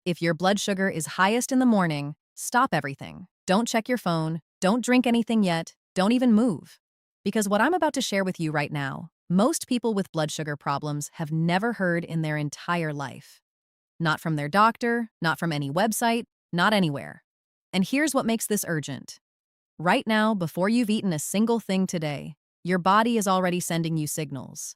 If your blood sugar is highest in the morning, stop everything. Don't check your phone. Don't drink anything yet. Don't even move. Because what I'm about to share with you right now, most people with blood sugar problems have never heard in their entire life. Not from their doctor, not from any website, not anywhere. And here's what makes this urgent. Right now, before you've eaten a single thing today, your body is already sending you signals.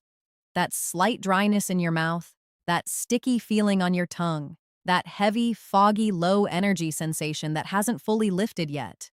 That slight dryness in your mouth, that sticky feeling on your tongue, that heavy, foggy, low energy sensation that hasn't fully lifted yet.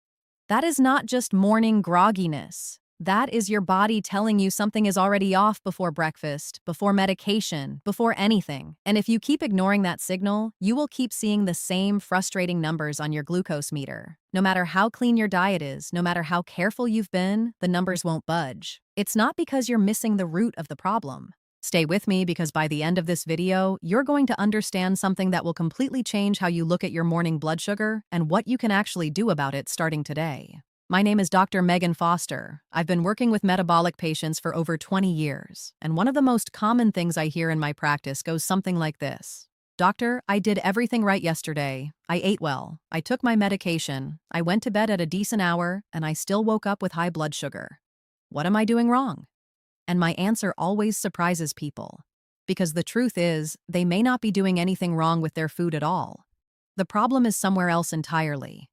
That is not just morning grogginess. That is your body telling you something is already off before breakfast, before medication, before anything. And if you keep ignoring that signal, you will keep seeing the same frustrating numbers on your glucose meter. No matter how clean your diet is, no matter how careful you've been, the numbers won't budge. It's not because you're missing the root of the problem. Stay with me because by the end of this video, you're going to understand something that will completely change how you look at your morning blood sugar and what you can actually do about it starting today. My name is Dr. Megan Foster. I've been working with metabolic patients for over 20 years, and one of the most common things I hear in my practice goes something like this. Doctor, I did everything right yesterday. I ate well. I took my medication. I went to bed at a decent hour, and I still woke up with high blood sugar. What am I doing wrong? And my answer always surprises people. Because the truth is, they may not be doing anything wrong with their food at all. The problem is somewhere else entirely.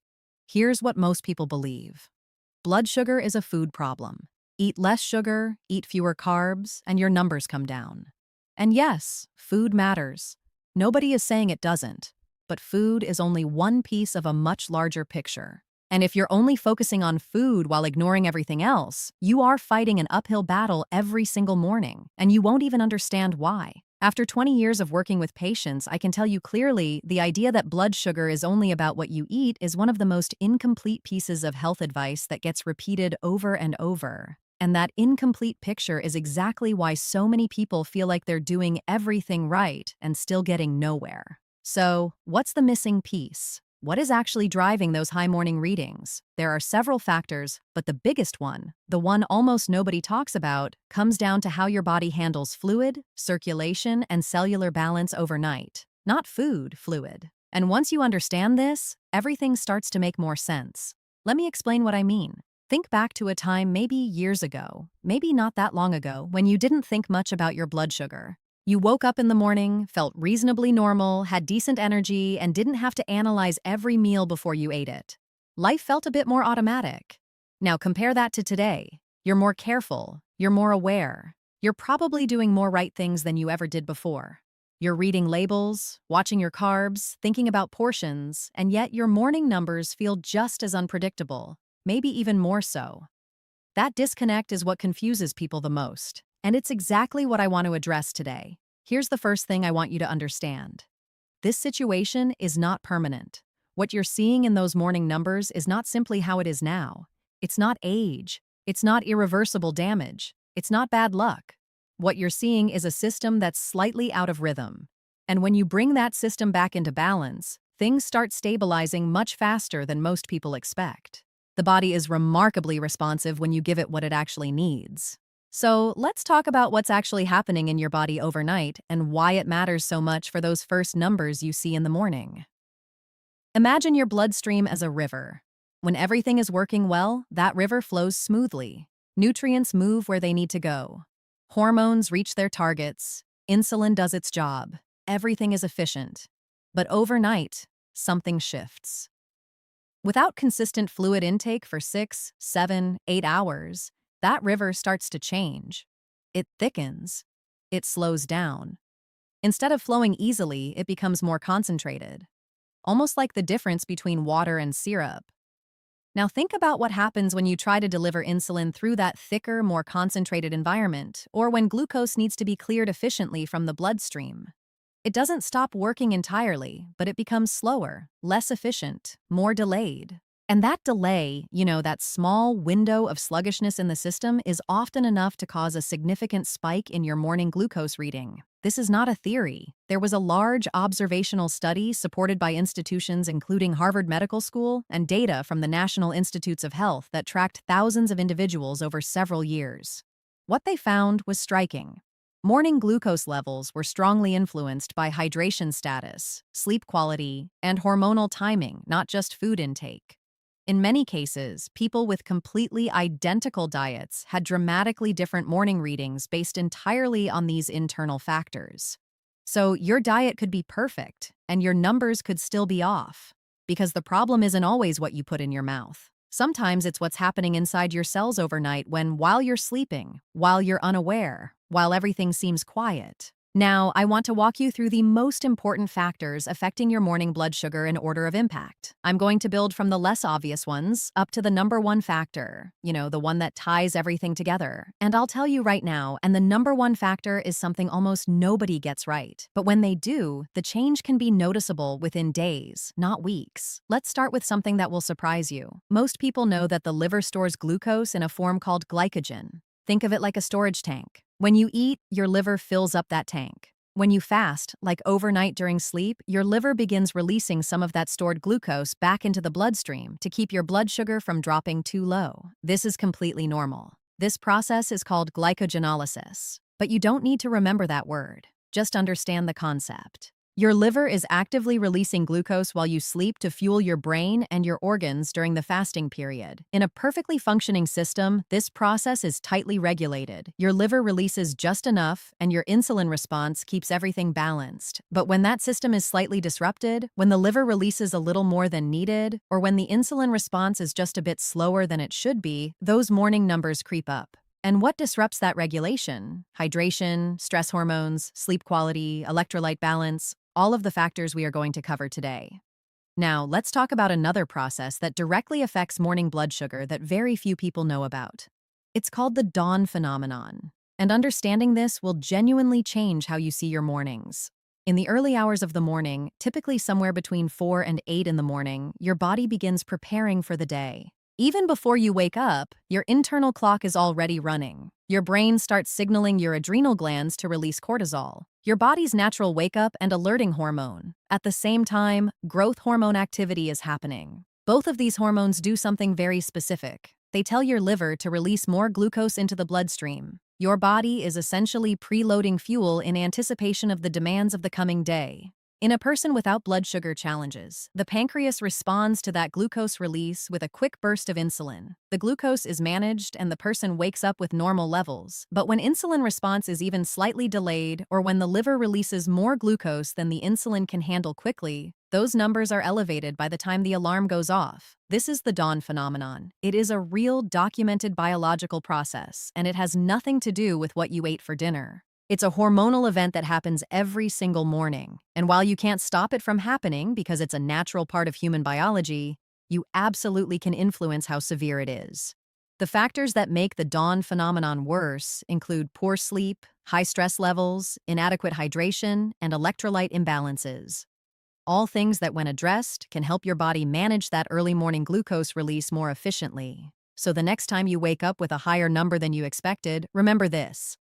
Here's what most people believe. Blood sugar is a food problem. Eat less sugar, eat fewer carbs, and your numbers come down. And yes, food matters. Nobody is saying it doesn't. But food is only one piece of a much larger picture. And if you're only focusing on food while ignoring everything else, you are fighting an uphill battle every single morning, and you won't even understand why. After 20 years of working with patients, I can tell you clearly the idea that blood sugar is only about what you eat is one of the most incomplete pieces of health advice that gets repeated over and over. And that incomplete picture is exactly why so many people feel like they're doing everything right and still getting nowhere. So, what's the missing piece? What is actually driving those high morning readings? There are several factors, but the biggest one, the one almost nobody talks about, comes down to how your body handles fluid, circulation, and cellular balance overnight. Not food, fluid. And once you understand this, everything starts to make more sense. Let me explain what I mean. Think back to a time maybe years ago, maybe not that long ago, when you didn't think much about your blood sugar. You woke up in the morning, felt reasonably normal, had decent energy, and didn't have to analyze every meal before you ate it. Life felt a bit more automatic. Now compare that to today. You're more careful, you're more aware. You're probably doing more right things than you ever did before. You're reading labels, watching your carbs, thinking about portions, and yet your morning numbers feel just as unpredictable, maybe even more so. That disconnect is what confuses people the most. And it's exactly what I want to address today. Here's the first thing I want you to understand. This situation is not permanent. What you're seeing in those morning numbers is not simply how it is now. It's not age. It's not irreversible damage. It's not bad luck. What you're seeing is a system that's slightly out of rhythm. And when you bring that system back into balance, things start stabilizing much faster than most people expect. The body is remarkably responsive when you give it what it actually needs. So let's talk about what's actually happening in your body overnight and why it matters so much for those first numbers you see in the morning. Imagine your bloodstream as a river. When everything is working well, that river flows smoothly. Nutrients move where they need to go. Hormones reach their targets. Insulin does its job. Everything is efficient. But overnight, something shifts. Without consistent fluid intake for 6, 7, 8 hours, that river starts to change. It thickens. It slows down. Instead of flowing easily, it becomes more concentrated. Almost like the difference between water and syrup. Now think about what happens when you try to deliver insulin through that thicker, more concentrated environment, or when glucose needs to be cleared efficiently from the bloodstream. It doesn't stop working entirely, but it becomes slower, less efficient, more delayed. And that delay, that small window of sluggishness in the system is often enough to cause a significant spike in your morning glucose reading. This is not a theory. There was a large observational study supported by institutions including Harvard Medical School and data from the National Institutes of Health that tracked thousands of individuals over several years. What they found was striking. Morning glucose levels were strongly influenced by hydration status, sleep quality, and hormonal timing, not just food intake. In many cases, people with completely identical diets had dramatically different morning readings based entirely on these internal factors. So your diet could be perfect, and your numbers could still be off. Because the problem isn't always what you put in your mouth. Sometimes it's what's happening inside your cells overnight while you're sleeping, while you're unaware, while everything seems quiet. Now, I want to walk you through the most important factors affecting your morning blood sugar in order of impact. I'm going to build from the less obvious ones up to the number one factor, the one that ties everything together. And I'll tell you right now, and the number one factor is something almost nobody gets right. But when they do, the change can be noticeable within days, not weeks. Let's start with something that will surprise you. Most people know that the liver stores glucose in a form called glycogen. Think of it like a storage tank. When you eat, your liver fills up that tank. When you fast, like overnight during sleep, your liver begins releasing some of that stored glucose back into the bloodstream to keep your blood sugar from dropping too low. This is completely normal. This process is called glycogenolysis. But you don't need to remember that word. Just understand the concept. Your liver is actively releasing glucose while you sleep to fuel your brain and your organs during the fasting period. In a perfectly functioning system, this process is tightly regulated. Your liver releases just enough, and your insulin response keeps everything balanced. But when that system is slightly disrupted, when the liver releases a little more than needed, or when the insulin response is just a bit slower than it should be, those morning numbers creep up. And what disrupts that regulation? Hydration, stress hormones, sleep quality, electrolyte balance, all of the factors we are going to cover today. Now, let's talk about another process that directly affects morning blood sugar that very few people know about. It's called the dawn phenomenon. And understanding this will genuinely change how you see your mornings. In the early hours of the morning, typically somewhere between 4 and 8 in the morning, your body begins preparing for the day. Even before you wake up, your internal clock is already running. Your brain starts signaling your adrenal glands to release cortisol, your body's natural wake-up and alerting hormone. At the same time, growth hormone activity is happening. Both of these hormones do something very specific. They tell your liver to release more glucose into the bloodstream. Your body is essentially preloading fuel in anticipation of the demands of the coming day. In a person without blood sugar challenges, the pancreas responds to that glucose release with a quick burst of insulin. The glucose is managed and the person wakes up with normal levels. But when insulin response is even slightly delayed, or when the liver releases more glucose than the insulin can handle quickly, those numbers are elevated by the time the alarm goes off. This is the dawn phenomenon. It is a real documented biological process, and it has nothing to do with what you ate for dinner. It's a hormonal event that happens every single morning, and while you can't stop it from happening because it's a natural part of human biology, you absolutely can influence how severe it is. The factors that make the dawn phenomenon worse include poor sleep, high stress levels, inadequate hydration, and electrolyte imbalances. All things that, when addressed, can help your body manage that early morning glucose release more efficiently. So the next time you wake up with a higher number than you expected, remember this.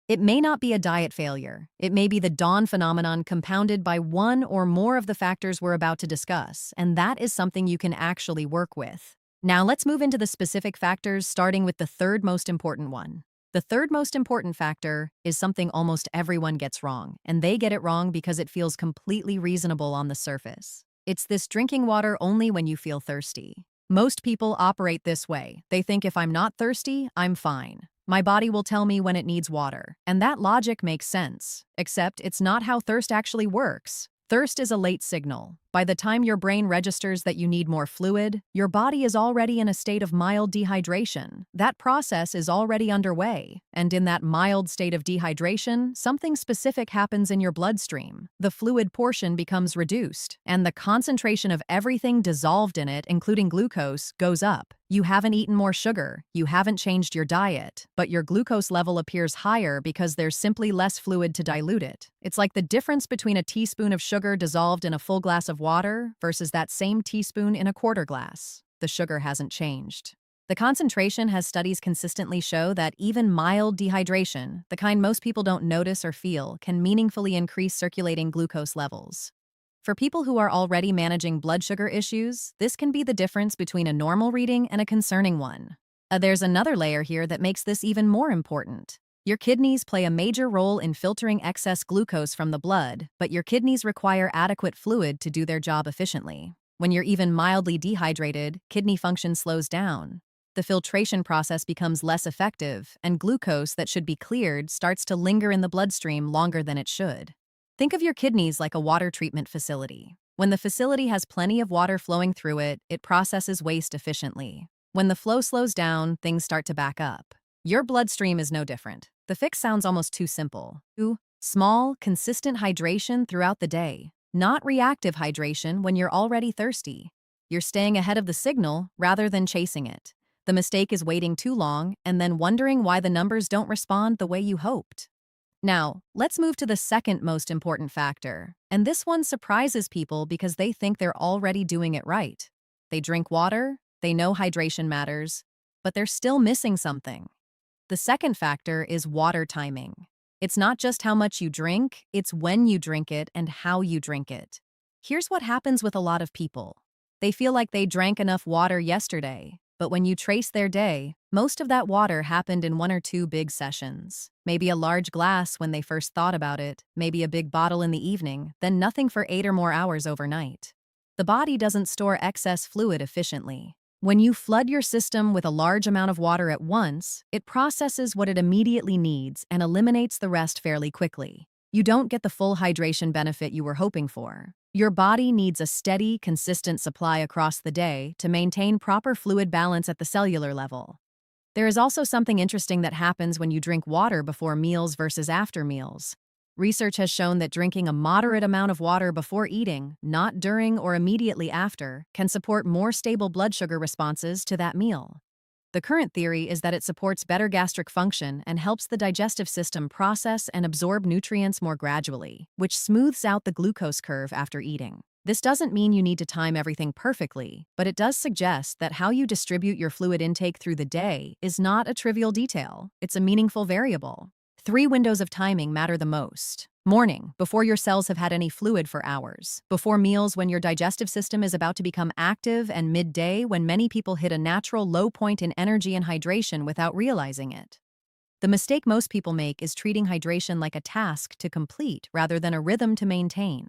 It may not be a diet failure. It may be the dawn phenomenon compounded by one or more of the factors we're about to discuss, and that is something you can actually work with. Now let's move into the specific factors, starting with the third most important one. The third most important factor is something almost everyone gets wrong, and they get it wrong because it feels completely reasonable on the surface. It's this drinking water only when you feel thirsty. Most people operate this way. They think if I'm not thirsty, I'm fine. My body will tell me when it needs water. And that logic makes sense, except it's not how thirst actually works. Thirst is a late signal. By the time your brain registers that you need more fluid, your body is already in a state of mild dehydration. That process is already underway, and in that mild state of dehydration, something specific happens in your bloodstream. The fluid portion becomes reduced, and the concentration of everything dissolved in it, including glucose, goes up. You haven't eaten more sugar, you haven't changed your diet, but your glucose level appears higher because there's simply less fluid to dilute it. It's like the difference between a teaspoon of sugar dissolved in a full glass of water versus that same teaspoon in a quarter glass. The sugar hasn't changed. The concentration has studies consistently show that even mild dehydration, the kind most people don't notice or feel, can meaningfully increase circulating glucose levels. For people who are already managing blood sugar issues, this can be the difference between a normal reading and a concerning one. There's another layer here that makes this even more important. Your kidneys play a major role in filtering excess glucose from the blood, but your kidneys require adequate fluid to do their job efficiently. When you're even mildly dehydrated, kidney function slows down. The filtration process becomes less effective, and glucose that should be cleared starts to linger in the bloodstream longer than it should. Think of your kidneys like a water treatment facility. When the facility has plenty of water flowing through it, it processes waste efficiently. When the flow slows down, things start to back up. Your bloodstream is no different. The fix sounds almost too simple. Small, consistent hydration throughout the day, not reactive hydration when you're already thirsty. You're staying ahead of the signal rather than chasing it. The mistake is waiting too long and then wondering why the numbers don't respond the way you hoped. Now, let's move to the second most important factor, and this one surprises people because they think they're already doing it right. They drink water, they know hydration matters, but they're still missing something. The second factor is water timing. It's not just how much you drink, it's when you drink it and how you drink it. Here's what happens with a lot of people. They feel like they drank enough water yesterday, but when you trace their day, most of that water happened in 1 or 2 big sessions. Maybe a large glass when they first thought about it, maybe a big bottle in the evening, then nothing for 8 or more hours overnight. The body doesn't store excess fluid efficiently. When you flood your system with a large amount of water at once, it processes what it immediately needs and eliminates the rest fairly quickly. You don't get the full hydration benefit you were hoping for. Your body needs a steady, consistent supply across the day to maintain proper fluid balance at the cellular level. There is also something interesting that happens when you drink water before meals versus after meals. Research has shown that drinking a moderate amount of water before eating, not during or immediately after, can support more stable blood sugar responses to that meal. The current theory is that it supports better gastric function and helps the digestive system process and absorb nutrients more gradually, which smooths out the glucose curve after eating. This doesn't mean you need to time everything perfectly, but it does suggest that how you distribute your fluid intake through the day is not a trivial detail, it's a meaningful variable. 3 windows of timing matter the most. Morning, before your cells have had any fluid for hours. Before meals, when your digestive system is about to become active, and midday, when many people hit a natural low point in energy and hydration without realizing it. The mistake most people make is treating hydration like a task to complete rather than a rhythm to maintain.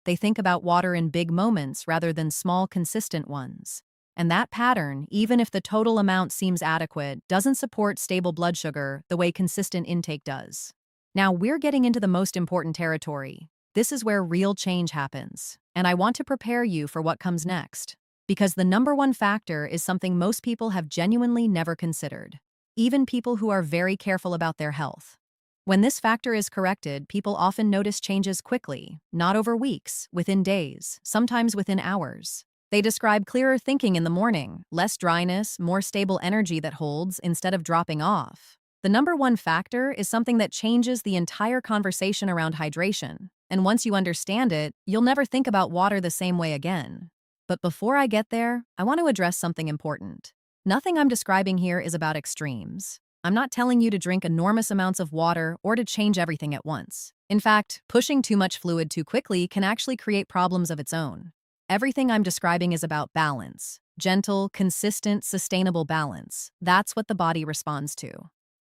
They think about water in big moments rather than small, consistent ones. And that pattern, even if the total amount seems adequate, doesn't support stable blood sugar the way consistent intake does. Now we're getting into the most important territory. This is where real change happens, and I want to prepare you for what comes next. Because the number one factor is something most people have genuinely never considered, even people who are very careful about their health. When this factor is corrected, people often notice changes quickly, not over weeks, within days, sometimes within hours. They describe clearer thinking in the morning, less dryness, more stable energy that holds instead of dropping off. The number one factor is something that changes the entire conversation around hydration, and once you understand it, you'll never think about water the same way again. But before I get there, I want to address something important. Nothing I'm describing here is about extremes. I'm not telling you to drink enormous amounts of water or to change everything at once. In fact, pushing too much fluid too quickly can actually create problems of its own. Everything I'm describing is about balance. Gentle, consistent, sustainable balance. That's what the body responds to.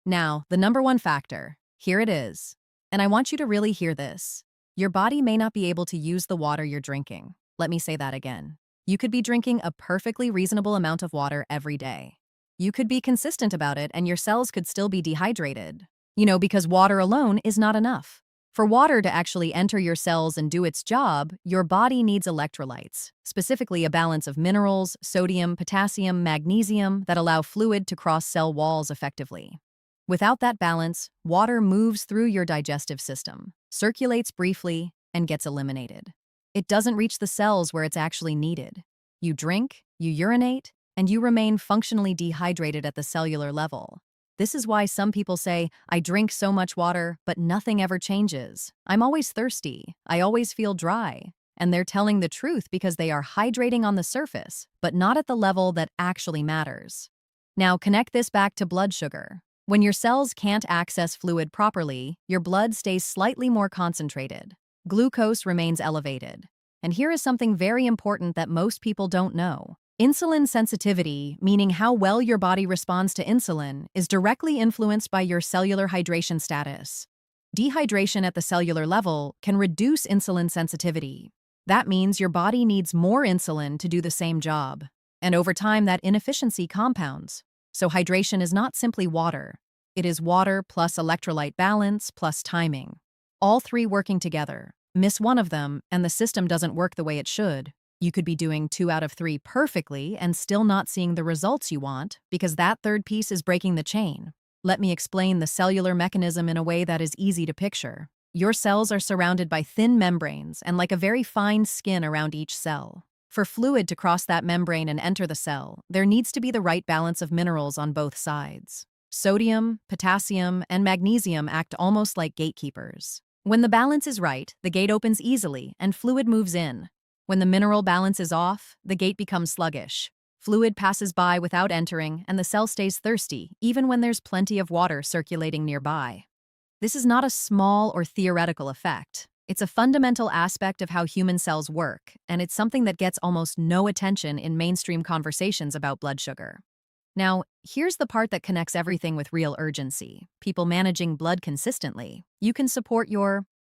Now, the number one factor. Here it is. And I want you to really hear this. Your body may not be able to use the water you're drinking. Let me say that again. You could be drinking a perfectly reasonable amount of water every day. You could be consistent about it and your cells could still be dehydrated. Because water alone is not enough. For water to actually enter your cells and do its job, your body needs electrolytes, specifically a balance of minerals, sodium, potassium, magnesium that allow fluid to cross cell walls effectively. Without that balance, water moves through your digestive system, circulates briefly, and gets eliminated. It doesn't reach the cells where it's actually needed. You drink, you urinate, and you remain functionally dehydrated at the cellular level. This is why some people say, I drink so much water, but nothing ever changes. I'm always thirsty. I always feel dry. And they're telling the truth because they are hydrating on the surface, but not at the level that actually matters. Now connect this back to blood sugar. When your cells can't access fluid properly, your blood stays slightly more concentrated. Glucose remains elevated. And here is something very important that most people don't know. Insulin sensitivity, meaning how well your body responds to insulin, is directly influenced by your cellular hydration status. Dehydration at the cellular level can reduce insulin sensitivity. That means your body needs more insulin to do the same job. And over time, that inefficiency compounds. So hydration is not simply water. It is water plus electrolyte balance plus timing. All three working together. Miss one of them, and the system doesn't work the way it should. You could be doing 2 out of 3 perfectly and still not seeing the results you want because that third piece is breaking the chain. Let me explain the cellular mechanism in a way that is easy to picture. Your cells are surrounded by thin membranes and like a very fine skin around each cell. For fluid to cross that membrane and enter the cell, there needs to be the right balance of minerals on both sides. Sodium, potassium, and magnesium act almost like gatekeepers. When the balance is right, the gate opens easily and fluid moves in. When the mineral balance is off, the gate becomes sluggish. Fluid passes by without entering, and the cell stays thirsty, even when there's plenty of water circulating nearby. This is not a small or theoretical effect. It's a fundamental aspect of how human cells work, and it's something that gets almost no attention in mainstream conversations about blood sugar. Now, here's the part that connects everything with real urgency. People managing blood consistently. You can support your